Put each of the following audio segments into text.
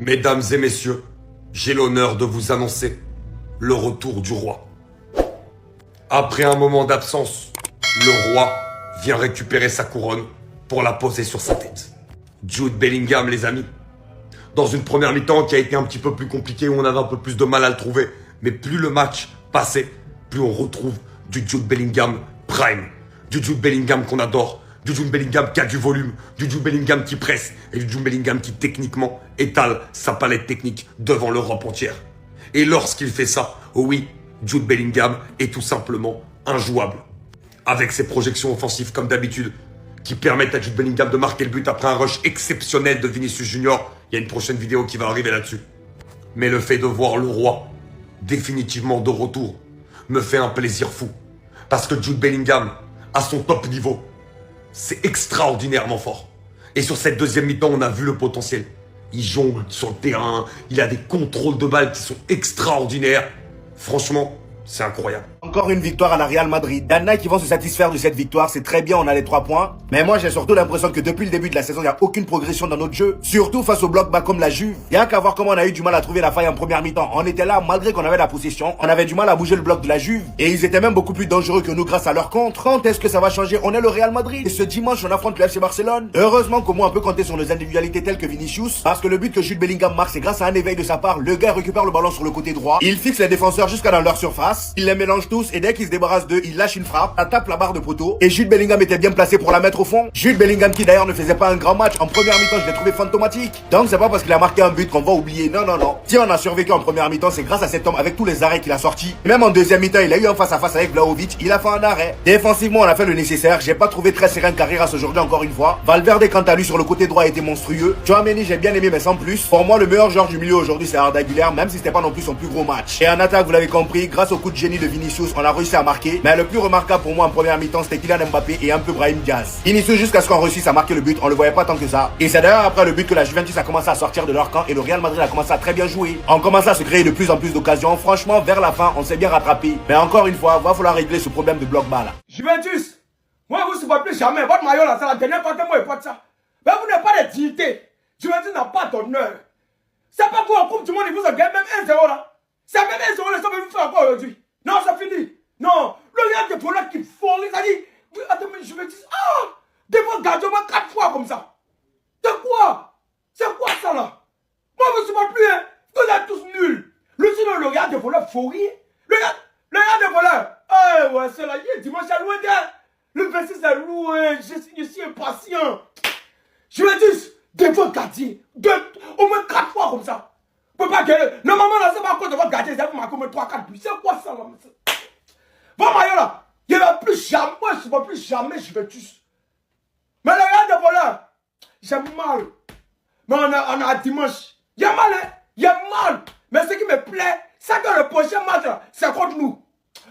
Mesdames et messieurs, j'ai l'honneur de vous annoncer le retour du roi. Après un moment d'absence, le roi vient récupérer sa couronne pour la poser sur sa tête. Jude Bellingham, les amis. Dans une première mi-temps qui a été un petit peu plus compliquée, où on avait un peu plus de mal à le trouver, mais plus le match passait, plus on retrouve du Jude Bellingham prime. Du Jude Bellingham qu'on adore, du Jude Bellingham qui a du volume, du Jude Bellingham qui presse, et du Jude Bellingham qui techniquement étale sa palette technique devant l'Europe entière. Et lorsqu'il fait ça, oh oui, Jude Bellingham est tout simplement injouable. Avec ses projections offensives comme d'habitude, qui permettent à Jude Bellingham de marquer le but après un rush exceptionnel de Vinicius Junior. Il y a une prochaine vidéo qui va arriver là-dessus. Mais le fait de voir le roi définitivement de retour me fait un plaisir fou. Parce que Jude Bellingham, à son top niveau, c'est extraordinairement fort. Et sur cette deuxième mi-temps, on a vu le potentiel. Il jongle sur le terrain, il a des contrôles de balles qui sont extraordinaires. Franchement, c'est incroyable. Encore une victoire à la Real Madrid. Dana qui vont se satisfaire de cette victoire, c'est très bien, on a les 3 points. Mais moi j'ai surtout l'impression que depuis le début de la saison, il n'y a aucune progression dans notre jeu. Surtout face au bloc bas comme la Juve. Il y a qu'à voir comment on a eu du mal à trouver la faille en première mi-temps. On était là malgré qu'on avait la possession, on avait du mal à bouger le bloc de la Juve. Et ils étaient même beaucoup plus dangereux que nous grâce à leur contre. Quand est-ce que ça va changer? On est le Real Madrid. Et ce dimanche on affronte le FC Barcelone. Heureusement qu'au moins on peut compter sur nos individualités telles que Vinicius. Parce que le but que Jude Bellingham marque, c'est grâce à un éveil de sa part. Le gars récupère le ballon sur le côté droit. Il fixe les défenseurs jusqu'à dans leur surface. Il les mélange tous et dès qu'il se débarrasse d'eux, il lâche une frappe, ça tape la barre de poteau. Et Jude Bellingham était bien placé pour la mettre au fond. Jude Bellingham qui d'ailleurs ne faisait pas un grand match. En première mi-temps, je l'ai trouvé fantomatique. Donc c'est pas parce qu'il a marqué un but qu'on va oublier. Non, non, non. Si on a survécu en première mi-temps, c'est grâce à cet homme avec tous les arrêts qu'il a sortis. Et même en deuxième mi-temps, il a eu un face-à-face avec Vlahovic. Il a fait un arrêt. Défensivement, on a fait le nécessaire. J'ai pas trouvé très serein Carreras aujourd'hui encore une fois. Valverde quant à lui sur le côté droit a été monstrueux. Tchouaméni, j'ai bien aimé mais sans plus. Pour moi, le meilleur joueur du milieu aujourd'hui, c'est Arda Güler, même si c'était pas non plus son plus gros match. Et en attaque, vous l'avez compris, grâce au coup de génie de Vinicius, on a réussi à marquer. Mais le plus remarquable pour moi en première mi-temps, c'était Kylian Mbappé et un peu Brahim Diaz. Vinicius jusqu'à ce qu'on réussisse à marquer le but, on le voyait pas tant que ça. Et c'est d'ailleurs après le but que la Juventus a commencé à sortir de leur camp et le Real Madrid a commencé à très bien jouer. On commence à se créer de plus en plus d'occasions. Franchement, vers la fin, on s'est bien rattrapé. Mais encore une fois, va falloir régler ce problème de bloc bas là. Juventus, moi vous ne supportez jamais. Votre maillot là, c'est la dernière fois que moi et pas de ça. Mais vous n'avez pas de dignité. Juventus n'a pas d'honneur. C'est pas quoi en Coupe du Monde, ils vous ont gagné même 1-0 là. C'est même 1-0 les hommes vous faire encore aujourd'hui. Non, c'est fini. Non, le Real de Pologne qui fourrit, ça dit. Attends, mais Juventus, des fois gardez moi 4 fois comme ça. C'est quoi? C'est quoi ça là? Moi je ne supporte plus, hein. Vous êtes tous nuls. Sinon, le Real de Pologne fourrit. Le Real de Pologne. Ah ouais, c'est là, dimanche à loin. Le 26 est loin, je suis impatient. Juventus, des fois gardez, au moins 4 fois comme ça. Vous pouvez pas gagner. Normalement, là, c'est pas à cause de votre gardien, vous avez marqué au moins 3-4 buts. C'est quoi ça là? Bon, maillot là, il n'y a plus jamais, moi je ne vois plus jamais Juventus. Mais le Real de Pologne, j'ai mal. Mais on a dimanche. Il y a mal, hein? Il y a mal. Mais ce qui me plaît, c'est que le prochain match, c'est contre nous.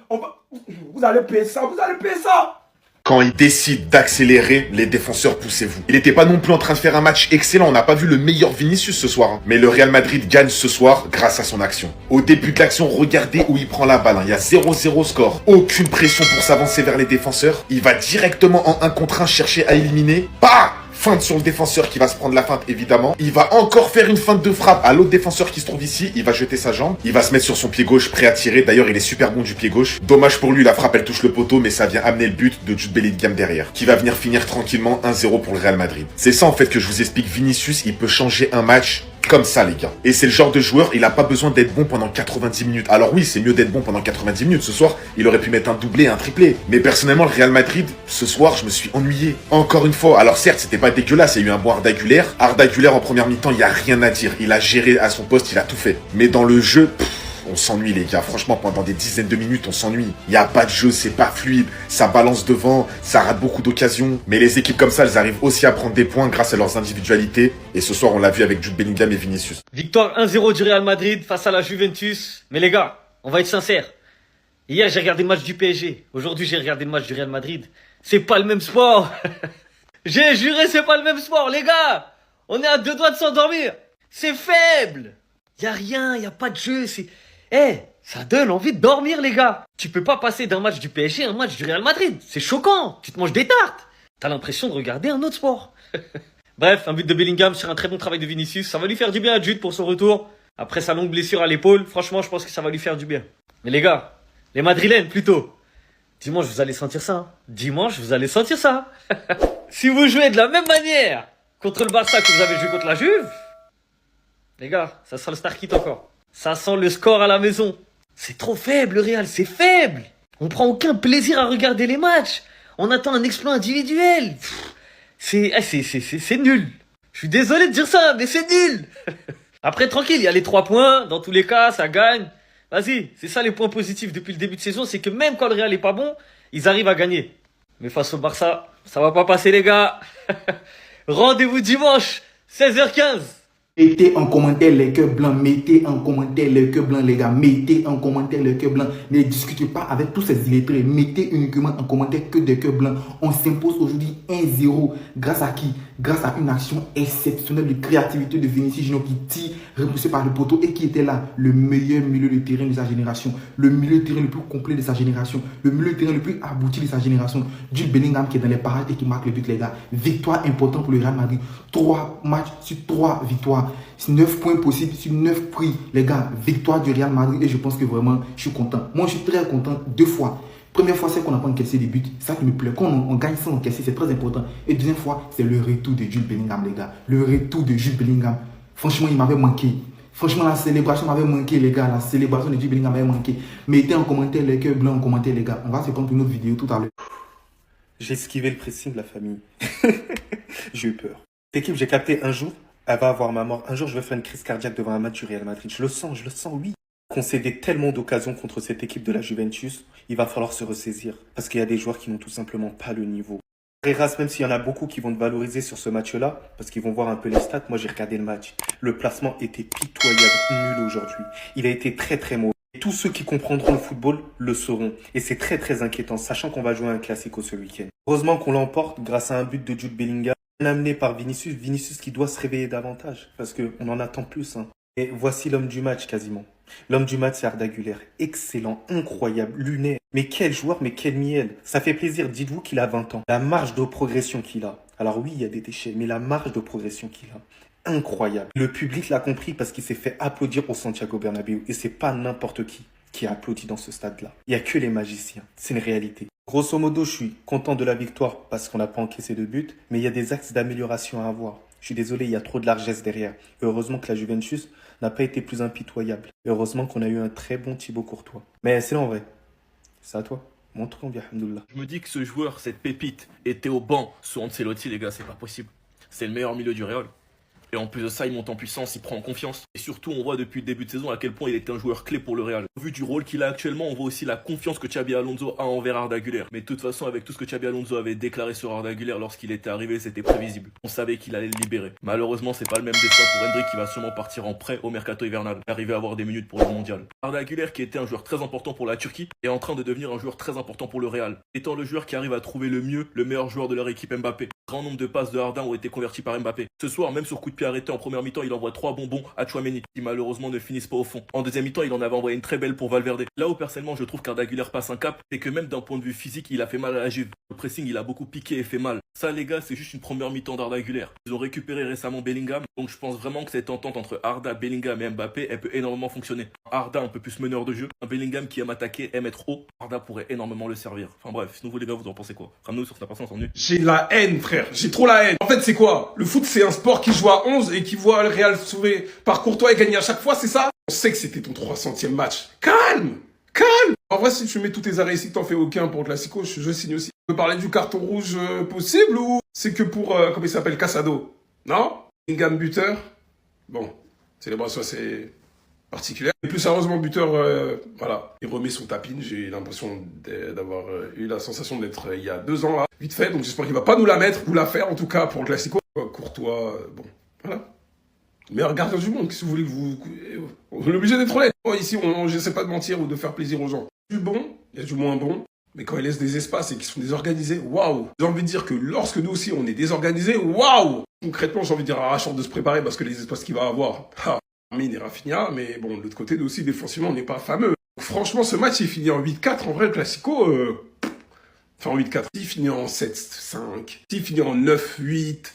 Vous allez payer ça, vous allez payer ça. Quand il décide d'accélérer, les défenseurs poussez-vous. Il n'était pas non plus en train de faire un match excellent, on n'a pas vu le meilleur Vinicius ce soir. Hein. Mais le Real Madrid gagne ce soir grâce à son action. Au début de l'action, regardez où il prend la balle. Hein. Il y a 0-0 score. Aucune pression pour s'avancer vers les défenseurs. Il va directement en 1 contre 1 chercher à éliminer. Bah! Feinte sur le défenseur qui va se prendre la feinte évidemment. Il va encore faire une feinte de frappe à l'autre défenseur qui se trouve ici. Il va jeter sa jambe. Il va se mettre sur son pied gauche prêt à tirer. D'ailleurs il est super bon du pied gauche. Dommage pour lui, la frappe elle touche le poteau mais ça vient amener le but de Jude Bellingham derrière. Qui va venir finir tranquillement 1-0 pour le Real Madrid. C'est ça en fait que je vous explique. Vinicius il peut changer un match comme ça les gars. Et c'est le genre de joueur, il a pas besoin d'être bon pendant 90 minutes. Alors oui, c'est mieux d'être bon pendant 90 minutes. Ce soir, il aurait pu mettre un doublé et un triplé. Mais personnellement, le Real Madrid, ce soir, je me suis ennuyé. Encore une fois, alors certes, c'était pas dégueulasse, il y a eu un bon Arda Güler. Arda Güler en première mi-temps, il y a rien à dire. Il a géré à son poste, il a tout fait. Mais dans le jeu, on s'ennuie les gars, franchement pendant des dizaines de minutes on s'ennuie. Il n'y a pas de jeu, c'est pas fluide, ça balance devant, ça rate beaucoup d'occasions. Mais les équipes comme ça, elles arrivent aussi à prendre des points grâce à leurs individualités. Et ce soir on l'a vu avec Jude Bellingham et Vinicius. Victoire 1-0 du Real Madrid face à la Juventus. Mais les gars, on va être sincères. Hier j'ai regardé le match du PSG, aujourd'hui j'ai regardé le match du Real Madrid. C'est pas le même sport. J'ai juré c'est pas le même sport les gars. On est à 2 doigts de s'endormir. C'est faible. Y a rien, y a pas de jeu, c'est... ça donne envie de dormir, les gars. Tu peux pas passer d'un match du PSG à un match du Real Madrid. C'est choquant. Tu te manges des tartes. T'as l'impression de regarder un autre sport. Bref, un but de Bellingham sur un très bon travail de Vinicius. Ça va lui faire du bien à Jude pour son retour. Après sa longue blessure à l'épaule, franchement, je pense que ça va lui faire du bien. Mais les gars, les Madrilènes plutôt. Dimanche, vous allez sentir ça. Hein. Dimanche, vous allez sentir ça. Si vous jouez de la même manière contre le Barça que vous avez joué contre la Juve, les gars, ça sent le star kit encore. Ça sent le score à la maison. C'est trop faible, le Real, c'est faible. On prend aucun plaisir à regarder les matchs. On attend un exploit individuel. C'est nul. Je suis désolé de dire ça, mais c'est nul. Après, tranquille, il y a les 3 points. Dans tous les cas, ça gagne. Vas-y, c'est ça les points positifs depuis le début de saison. C'est que même quand le Real est pas bon, ils arrivent à gagner. Mais face au Barça, ça va pas passer, les gars. Rendez-vous dimanche, 16h15. Mettez en commentaire les cœurs blancs, mettez en commentaire les cœurs blancs, les gars, mettez en commentaire les cœurs blancs. Ne discutez pas avec tous ces illettrés, mettez uniquement en commentaire que des cœurs blancs. On s'impose aujourd'hui 1-0. Grâce à qui? Grâce à une action exceptionnelle de créativité de Vinicius Junior qui tire, repoussé par le poteau et qui était là, le meilleur milieu de terrain de sa génération, le milieu de terrain le plus complet de sa génération, le milieu de terrain le plus abouti de sa génération. Jude Bellingham qui est dans les parages et qui marque le but, les gars. Victoire importante pour le Real Madrid. 3 matchs sur 3 victoires. 9 points possibles sur 9 prix. Les gars, victoire du Real Madrid et je pense que vraiment, je suis content. Moi, je suis très content 2 fois. Première fois, c'est qu'on n'a pas encaissé des buts. Ça qui me plaît. Quand on gagne sans encaisser, c'est très important. Et deuxième fois, c'est le retour de Jude Bellingham, les gars. Le retour de Jude Bellingham. Franchement, il m'avait manqué. Franchement, la célébration m'avait manqué, les gars. La célébration de Jude Bellingham m'avait manqué. Mettez en commentaire les cœurs blancs en commentaire, les gars. On va se prendre une autre vidéo tout à l'heure. J'ai esquivé le pressing de la famille. J'ai eu peur. Cette équipe, j'ai capté un jour, elle va avoir ma mort. Un jour, je vais faire une crise cardiaque devant un match du Real Madrid. Je le sens, oui. Concéder tellement d'occasions contre cette équipe de la Juventus, il va falloir se ressaisir. Parce qu'il y a des joueurs qui n'ont tout simplement pas le niveau. Herreras, même s'il y en a beaucoup qui vont te valoriser sur ce match-là, parce qu'ils vont voir un peu les stats, moi j'ai regardé le match. Le placement était pitoyable, nul aujourd'hui. Il a été très très mauvais. Et tous ceux qui comprendront le football le sauront. Et c'est très très inquiétant, sachant qu'on va jouer un classico ce week-end. Heureusement qu'on l'emporte grâce à un but de Jude Bellingham, amené par Vinicius. Vinicius qui doit se réveiller davantage, parce qu'on en attend plus. Hein. Et voici l'homme du match quasiment. L'homme du match, c'est Arda Güler. Excellent, incroyable, lunaire. Mais quel joueur, mais quel miel. Ça fait plaisir, dites-vous qu'il a 20 ans. La marge de progression qu'il a. Alors oui, il y a des déchets, mais la marge de progression qu'il a. Incroyable. Le public l'a compris parce qu'il s'est fait applaudir au Santiago Bernabéu. Et c'est pas n'importe qui a applaudi dans ce stade-là. Il n'y a que les magiciens. C'est une réalité. Grosso modo, je suis content de la victoire parce qu'on n'a pas encaissé de but. Mais il y a des axes d'amélioration à avoir. Je suis désolé, il y a trop de largesse derrière. Et heureusement que la Juventus n'a pas été plus impitoyable. Et heureusement qu'on a eu un très bon Thibaut Courtois. Mais c'est là en vrai. C'est à toi. Montre-nous bien, alhamdoulilah. Je me dis que ce joueur, cette pépite, était au banc sous Ancelotti, les gars, c'est pas possible. C'est le meilleur milieu du Real. Et en plus de ça, il monte en puissance, il prend en confiance. Et surtout, on voit depuis le début de saison à quel point il est un joueur clé pour le Real. Au vu du rôle qu'il a actuellement, on voit aussi la confiance que Xabi Alonso a envers Arda Güler. Mais de toute façon, avec tout ce que Xabi Alonso avait déclaré sur Arda Güler lorsqu'il était arrivé, c'était prévisible. On savait qu'il allait le libérer. Malheureusement, c'est pas le même destin pour Hendrik qui va sûrement partir en prêt au mercato hivernal, arriver à avoir des minutes pour le mondial. Arda Güler, qui était un joueur très important pour la Turquie, est en train de devenir un joueur très important pour le Real. Étant le joueur qui arrive à trouver le mieux, le meilleur joueur de leur équipe Mbappé. Grand nombre de passes de Arda ont été converties par Mbappé. Ce soir, même sur coup de pied arrêté en première mi-temps, il envoie 3 bonbons à Tchouaméni, qui malheureusement ne finissent pas au fond. En deuxième mi-temps, il en avait envoyé une très belle pour Valverde. Là où personnellement je trouve qu'Arda Güler passe un cap, c'est que même d'un point de vue physique, il a fait mal à la Juve. Le pressing, il a beaucoup piqué et fait mal. Ça les gars, c'est juste une première mi-temps d'Arda Güler. Ils ont récupéré récemment Bellingham, donc je pense vraiment que cette entente entre Arda, Bellingham et Mbappé, elle peut énormément fonctionner. Arda un peu plus meneur de jeu, un Bellingham qui aime attaquer, aime être haut. Arda pourrait énormément le servir. Enfin bref, sinon vous les gars, vous en pensez quoi? Ramenez-nous sur cette personne sans nu. J'ai la haine, frère. J'ai trop la haine. En fait, c'est quoi? Le foot, c'est un sport qui joue à 11 et qui voit le Real sauver par Courtois et gagner à chaque fois, c'est ça? On sait que c'était ton 300e match. Calme! Calme! En vrai, si tu mets tous tes arrêts ici, que t'en fais aucun pour le Classico, je signe aussi. Tu peux parler du carton rouge possible ou c'est que pour, comment il s'appelle, Casado? Non? Bellingham buteur? Bon, célébration c'est particulière. Et plus sérieusement, buteur, voilà, il remet son tapine. J'ai l'impression d'avoir eu la sensation d'être il y a 2 ans là, vite fait. Donc j'espère qu'il va pas nous la mettre ou la faire en tout cas pour le Classico. Courtois, bon, voilà. Meilleur gardien du monde, qu'est-ce que vous voulez que vous... On est obligé d'être honnête. Bon, ici, j'essaie pas de mentir ou de faire plaisir aux gens. Il y a du bon, il y a du moins bon. Mais quand ils laissent des espaces et qu'ils sont désorganisés, waouh! J'ai envie de dire que lorsque nous aussi on est désorganisés, waouh! Concrètement, j'ai envie de dire à Rashford de se préparer parce que les espaces qu'il va avoir, Mine et Rafinha, mais bon, de l'autre côté, nous aussi, défensivement, on n'est pas fameux. Donc, franchement, ce match, il finit en 8-4. En vrai, le Classico, enfin en 8-4. Il finit en 7-5. Il finit en 9-8.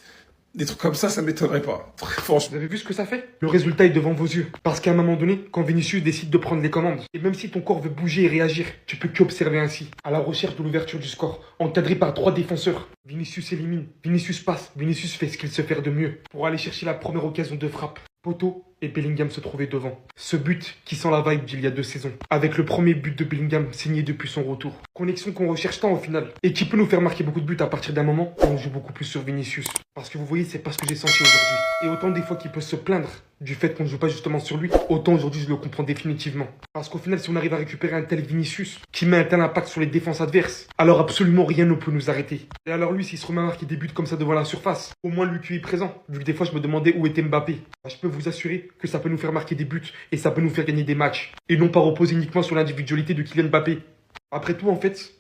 Des trucs comme ça m'étonnerait pas. Très franchement. Vous avez vu ce que ça fait? Le résultat est devant vos yeux. Parce qu'à un moment donné, quand Vinicius décide de prendre les commandes, et même si ton corps veut bouger et réagir, tu peux qu'observer ainsi, à la recherche de l'ouverture du score, encadré par 3 défenseurs. Vinicius élimine, Vinicius passe, Vinicius fait ce qu'il sait faire de mieux, pour aller chercher la première occasion de frappe. Poto et Bellingham se trouvaient devant. Ce but qui sent la vibe d'il y a 2 saisons. Avec le premier but de Bellingham signé depuis son retour. Connexion qu'on recherche tant au final. Et qui peut nous faire marquer beaucoup de buts à partir d'un moment où on joue beaucoup plus sur Vinicius. Parce que vous voyez, c'est pas ce que j'ai senti aujourd'hui. Et autant des fois qu'il peut se plaindre du fait qu'on ne joue pas justement sur lui, autant aujourd'hui je le comprends définitivement. Parce qu'au final, si on arrive à récupérer un tel Vinicius, qui met un tel impact sur les défenses adverses, alors absolument rien ne peut nous arrêter. Et alors lui, s'il se remet à marquer des buts comme ça devant la surface, au moins lui qui est présent, vu que des fois je me demandais où était Mbappé, je peux vous assurer que ça peut nous faire marquer des buts et ça peut nous faire gagner des matchs. Et non pas reposer uniquement sur l'individualité de Kylian Mbappé. Après tout, en fait,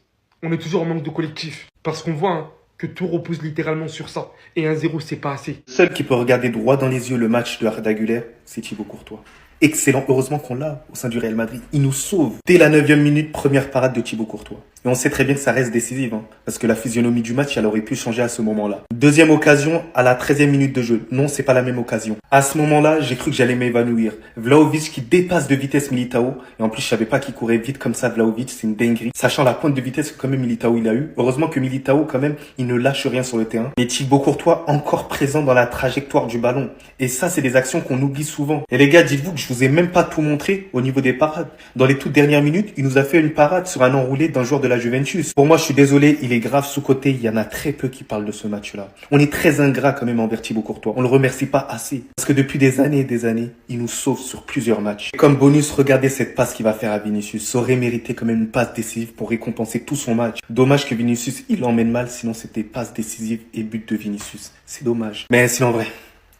on est toujours en manque de collectif. Parce qu'on voit que tout repose littéralement sur ça. Et 1-0, c'est pas assez. Seul qui peut regarder droit dans les yeux le match de Arda Güler, c'est Thibaut Courtois. Excellent, heureusement qu'on l'a au sein du Real Madrid. Il nous sauve. Dès la 9e minute, première parade de Thibaut Courtois. Et on sait très bien que ça reste décisif, parce que la physionomie du match, elle aurait pu changer à ce moment-là. Deuxième occasion, à la 13e minute de jeu. Non, c'est pas la même occasion. À ce moment-là, j'ai cru que j'allais m'évanouir. Vlahovic qui dépasse de vitesse Militao. Et en plus, je savais pas qu'il courait vite comme ça, Vlahovic. C'est une dinguerie. Sachant la pointe de vitesse que quand même Militao il a eu. Heureusement que Militao, quand même, il ne lâche rien sur le terrain. Mais Thibaut Courtois, encore présent dans la trajectoire du ballon. Et ça, c'est des actions qu'on oublie souvent. Et les gars, dites-vous que je vous ai même pas tout montré au niveau des parades. Dans les toutes dernières minutes, il nous a fait une parade sur un enroulé d'un joueur de la Juventus. Pour moi, je suis désolé, il est grave sous-coté. Il y en a très peu qui parlent de ce match-là. On est très ingrat quand même envers Thibaut Courtois. On le remercie pas assez. Parce que depuis des années et des années, il nous sauve sur plusieurs matchs. Et comme bonus, regardez cette passe qu'il va faire à Vinicius. Ça aurait mérité quand même une passe décisive pour récompenser tout son match. Dommage que Vinicius, il l'emmène mal. Sinon, c'était passe décisive et but de Vinicius. C'est dommage. Mais sinon, vrai.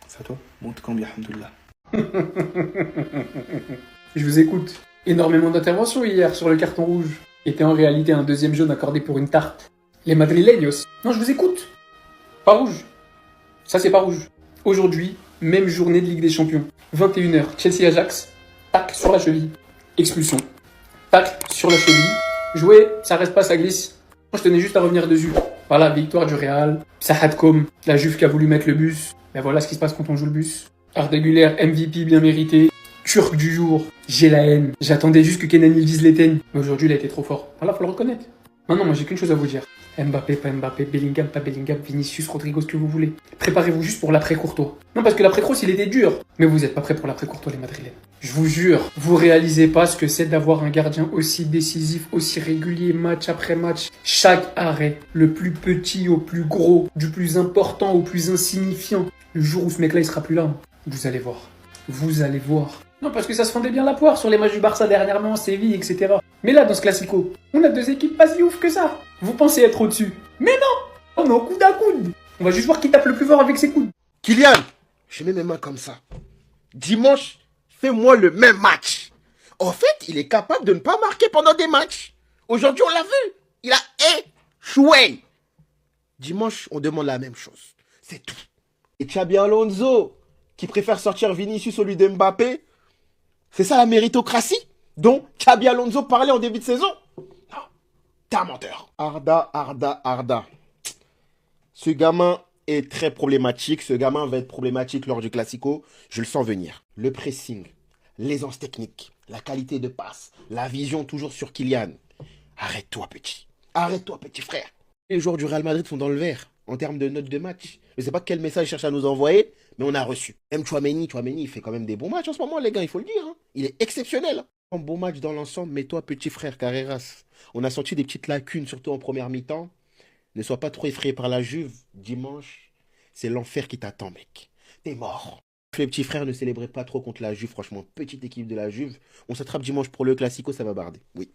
C'est à toi. Monte combien, alhamdoulilah. Je vous écoute. Énormément d'interventions hier sur le carton rouge. Était en réalité un deuxième jaune accordé pour une tarte. Les madrileños. Non, je vous écoute. Pas rouge. Ça, c'est pas rouge. Aujourd'hui, même journée de Ligue des Champions. 21h, Chelsea-Ajax. Tac, sur la cheville. Expulsion. Tac, sur la cheville. Jouer, ça reste pas, ça glisse. Moi, je tenais juste à revenir dessus. Voilà, victoire du Real. Sahatkom, la Juve qui a voulu mettre le bus. Ben voilà ce qui se passe quand on joue le bus. Arda Güler, MVP bien mérité. Turc du jour, j'ai la haine. J'attendais juste que Kenan Yildiz l'éteigne. Mais aujourd'hui, il a été trop fort. Voilà, faut le reconnaître. Maintenant, moi, j'ai qu'une chose à vous dire. Mbappé, pas Mbappé, Bellingham, pas Bellingham, Vinicius, Rodrigo, ce que vous voulez. Préparez-vous juste pour l'après-Courtois. Non, parce que l'après-Kroos, il était dur. Mais vous êtes pas prêts pour l'après-Courtois, les Madrilènes. Je vous jure, vous réalisez pas ce que c'est d'avoir un gardien aussi décisif, aussi régulier, match après match. Chaque arrêt, le plus petit au plus gros, du plus important au plus insignifiant. Le jour où ce mec-là, il sera plus là, vous allez voir. Vous allez voir. Non, parce que ça se fendait bien la poire sur les matchs du Barça dernièrement, Séville, etc. Mais là, dans ce classico, on a 2 équipes pas si ouf que ça. Vous pensez être au-dessus. Mais non, on est au coude à coude. On va juste voir qui tape le plus fort avec ses coudes. Kylian, je mets mes mains comme ça. Dimanche, fais-moi le même match. En fait, il est capable de ne pas marquer pendant des matchs. Aujourd'hui, on l'a vu. Il a échoué. Dimanche, on demande la même chose. C'est tout. Et Xabi Alonso, qui préfère sortir Vinicius au lieu de Mbappé, c'est ça la méritocratie dont Xabi Alonso parlait en début de saison? Non, t'es un menteur. Arda. Ce gamin est très problématique. Ce gamin va être problématique lors du Classico. Je le sens venir. Le pressing, l'aisance technique, la qualité de passe, la vision toujours sur Kylian. Arrête-toi, petit. Arrête-toi, petit frère. Les joueurs du Real Madrid sont dans le vert en termes de notes de match. Je ne sais pas quel message il cherche à nous envoyer, mais on a reçu. Même Tchouaméni, il fait quand même des bons matchs en ce moment, les gars, il faut le dire. Il est exceptionnel. Un bon match dans l'ensemble, mais toi, petit frère Carreras, on a senti des petites lacunes, surtout en première mi-temps. Ne sois pas trop effrayé par la Juve. Dimanche, c'est l'enfer qui t'attend, mec. T'es mort. Les petits frères, ne célébrez pas trop contre la Juve, franchement. Petite équipe de la Juve. On s'attrape dimanche pour le Classico, ça va barder. Oui.